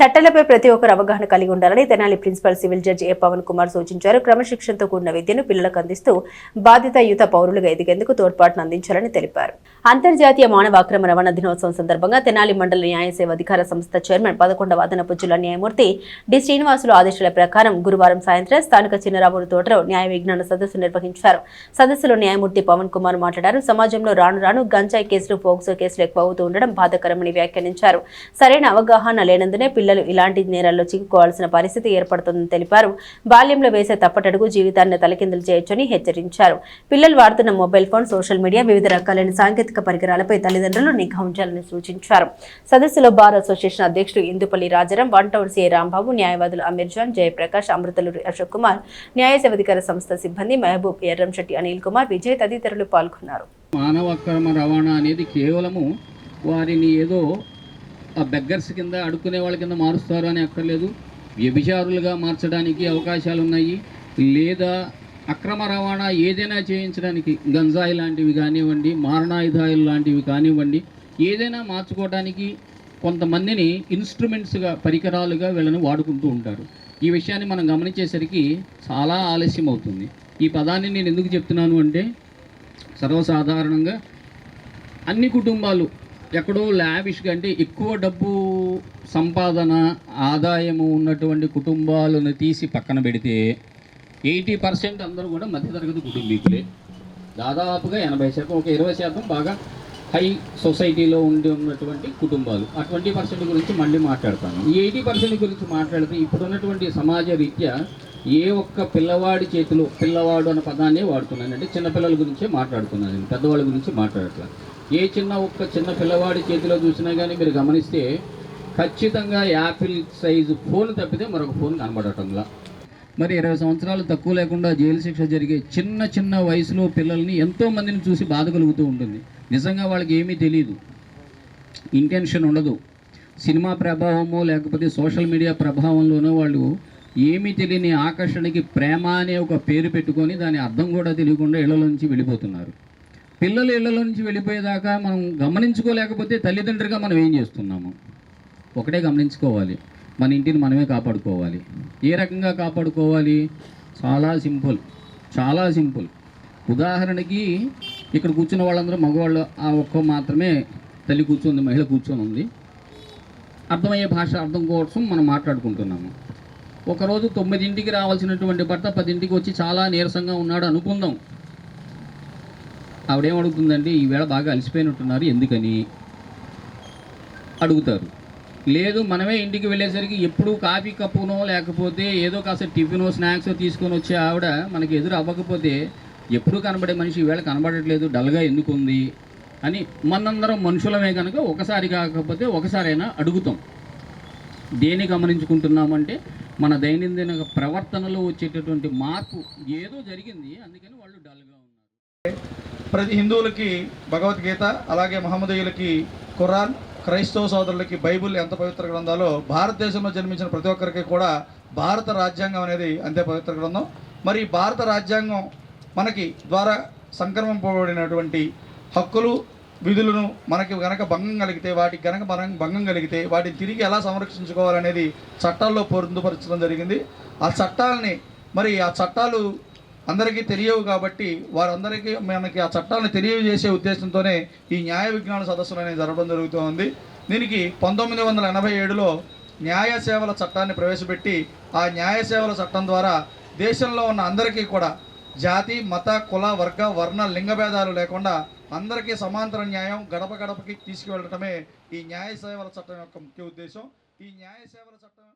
చట్టాలపై ప్రతి ఒక్కరు అవగాహన కలిగి ఉండాలని తెనాలి ప్రిన్సిపల్ సివిల్ జడ్జి ఏ పవన్ కుమార్ సూచించారు. క్రమశిక్షణతో కూడిన విద్యను పిల్లలకు అందిస్తూ బాధ్యతాయుత పౌరులుగా ఎదిగేందుకు తోడ్పాటును అందించాలని తెలిపారు. అంతర్జాతీయ మానవ అక్రమ రవాణా దినోత్సవం సందర్భంగా తెనాలి మండల న్యాయ సేవ అధికార సంస్థ చైర్మన్ 11వ అదనపు జిల్లా న్యాయమూర్తి డి శ్రీనివాసులు ఆదేశాల ప్రకారం గురువారం సాయంత్రం స్థానిక చిన్నరామూరు తోటలో న్యాయ విజ్ఞాన సదస్సు నిర్వహించారు. సదస్సులో న్యాయమూర్తి పవన్ కుమార్ మాట్లాడారు. సమాజంలో రాను రాను గంజాయి కేసులు, పోక్సో కేసులు ఎక్కువ అవుతూ ఉండడం బాధాకరమని వ్యాఖ్యానించారు. సరైన అవగాహన లేనందునే పిల్లలు ఇలాంటి నేరాల్లో చిక్కుకోవాల్సిన పరిస్థితి ఏర్పడుతుందని తెలిపారు. బాల్యంలో వేసే తప్పటడుగు జీవితాన్ని తలకిందులు చేయొచ్చని హెచ్చరించారు. పిల్లలు వాడుతున్న మొబైల్ ఫోన్, సోషల్ మీడియా, వివిధ రకాలైన సాంకేతిక పరికరాలపై తల్లిదండ్రులు నిఘా ఉంచాలని సూచించారు. సదస్సులో బార్ అసోసియేషన్ అధ్యక్షుడు Indupalli Rajaram, one town CI Rambabu, న్యాయవాదులు అమీర్జాన్, జయప్రకాష్, అమృతలూరి అశోక్ కుమార్, న్యాయ సేవాధికార సంస్థ సిబ్బంది మహబూబ్, ఎర్రంశెట్టి అనిల్ కుమార్, విజయ్ తదితరులు పాల్గొన్నారు. మానవ అక్రమ రవాణా అనేది కేవలము వారిని ఏదో ఆ బెగ్గర్స్ కింద అడుక్కునే వాళ్ళ కింద మారుస్తారు అని అక్కర్లేదు. వ్యభిచారులుగా మార్చడానికి అవకాశాలు ఉన్నాయి. లేదా అక్రమ రవాణా ఏదైనా చేయించడానికి గంజాయి లాంటివి కానివ్వండి, మారణాయుధాలు లాంటివి కానివ్వండి, ఏదైనా మార్చుకోవడానికి కొంతమందిని ఇన్స్ట్రుమెంట్స్గా, పరికరాలుగా వీళ్ళని వాడుకుంటూ ఉంటారు. ఈ విషయాన్ని మనం గమనించేసరికి చాలా ఆలస్యం అవుతుంది. ఈ పదాన్ని నేను ఎందుకు చెప్తున్నాను అంటే, సర్వసాధారణంగా అన్ని కుటుంబాలు ఎక్కడో లావిష్గా అంటే ఎక్కువ డబ్బు సంపాదన, ఆదాయము ఉన్నటువంటి కుటుంబాలను తీసి పక్కన పెడితే 80% అందరూ కూడా మధ్యతరగతి కుటుంబీకులే. దాదాపుగా 80%, ఒక 20% బాగా హై సొసైటీలో ఉన్నటువంటి కుటుంబాలు. ఆ 20% గురించి మళ్ళీ మాట్లాడతాను. ఈ 80% గురించి మాట్లాడితే ఇప్పుడున్నటువంటి సమాజ రీత్యా ఏ ఒక్క పిల్లవాడి చేతిలో, పిల్లవాడు అన్న పదాన్ని వాడుతున్నాను అంటే చిన్నపిల్లల గురించే మాట్లాడుతున్నాను, నేను పెద్దవాళ్ళ గురించి మాట్లాడట్లేదు. ఏ చిన్న పిల్లవాడి చేతిలో చూసినా కానీ మీరు గమనిస్తే ఖచ్చితంగా యాపిల్ సైజు ఫోన్ తప్పితే మరొక ఫోన్ కనబడటంలా. మరి 20 సంవత్సరాలు తక్కువ లేకుండా జైలు శిక్ష జరిగే చిన్న వయసులో పిల్లల్ని ఎంతోమందిని చూసి బాధ కలుగుతూ ఉంటుంది. నిజంగా వాళ్ళకి ఏమీ తెలియదు, ఇంటెన్షన్ ఉండదు. సినిమా ప్రభావమో లేకపోతే సోషల్ మీడియా ప్రభావంలోనో వాళ్ళు ఏమీ తెలియని ఆకర్షణకి ప్రేమ అనే ఒక పేరు పెట్టుకొని దాని అర్థం కూడా తెలియకుండా ఇళ్లలో నుంచి వెళ్ళిపోతున్నారు. పిల్లలు ఇళ్లలో నుంచి వెళ్ళిపోయేదాకా మనం గమనించుకోలేకపోతే తల్లిదండ్రులుగా మనం ఏం చేస్తున్నాము? ఒకటే గమనించుకోవాలి, మన ఇంటిని మనమే కాపాడుకోవాలి. ఏ రకంగా కాపాడుకోవాలి? చాలా సింపుల్. ఉదాహరణకి ఇక్కడ కూర్చున్న వాళ్ళందరూ మగవాళ్ళు, ఆ ఒక్క మాత్రమే తల్లి కూర్చుంది, మహిళ కూర్చొని ఉంది. అర్థమయ్యే భాష అర్థం కోసం మనం మాట్లాడుకుంటున్నాము. ఒకరోజు 9ంటికి రావాల్సినటువంటి భర్త 10ంటికి వచ్చి చాలా నీరసంగా ఉన్నాడు అనుకుందాం. ఆవిడేమడుగుతుందండి, ఈవేళ బాగా అలసిపోయినట్టున్నారు ఎందుకని అడుగుతారు. లేదు, మనమే ఇంటికి వెళ్ళేసరికి ఎప్పుడు కాఫీ కప్పునో లేకపోతే ఏదో కాస్త టిఫినో స్నాక్స్ తీసుకొని వచ్చే ఆవిడ మనకి ఎదురు అవ్వకపోతే ఎప్పుడూ కనబడే మనిషి ఈవేళ కనబడట్లేదు, డల్గా ఎందుకు ఉంది అని మనందరం మనుషులమే కనుక ఒకసారి కాకపోతే ఒకసారైనా అడుగుతాం. దేన్ని గమనించుకుంటున్నామంటే మన దైనందిన ప్రవర్తనలో వచ్చేటటువంటి మార్పు ఏదో జరిగింది, అందుకని వాళ్ళు డల్గా ఉన్నారు. ప్రతి హిందువులకి భగవద్గీత, అలాగే మహమ్మదీయులకి ఖురాన్, క్రైస్తవ సోదరులకి బైబిల్ ఎంత పవిత్ర గ్రంథాలో భారతదేశంలో జన్మించిన ప్రతి ఒక్కరికి కూడా భారత రాజ్యాంగం అనేది అంతే పవిత్ర గ్రంథం. మరి భారత రాజ్యాంగం మనకి ద్వారా సంక్రమింపబడినటువంటి హక్కులు, విధులను మనకి గనక భంగం కలిగితే, వాటికి గనక మనం భంగం కలిగితే వాటిని తిరిగి ఎలా సంరక్షించుకోవాలనేది చట్టాల్లో పొందుపరచడం జరిగింది. ఆ చట్టాలు అందరికీ తెలియవు కాబట్టి వారందరికీ మనకి ఆ చట్టాలను తెలియజేసే ఉద్దేశంతోనే ఈ న్యాయ విజ్ఞాన సదస్సులు అనేది జరగడం జరుగుతూ ఉంది. దీనికి 1987లో న్యాయ సేవల చట్టాన్ని ప్రవేశపెట్టి ఆ న్యాయ సేవల చట్టం ద్వారా దేశంలో ఉన్న అందరికీ కూడా జాతి, మత, కుల, వర్గ, వర్ణ, లింగ భేదాలు లేకుండా అందరికీ సమాంతర న్యాయం గడప గడపకి తీసుకువెళ్ళటమే ఈ న్యాయ సేవల చట్టం యొక్క ముఖ్య ఉద్దేశం. ఈ న్యాయ సేవల చట్టం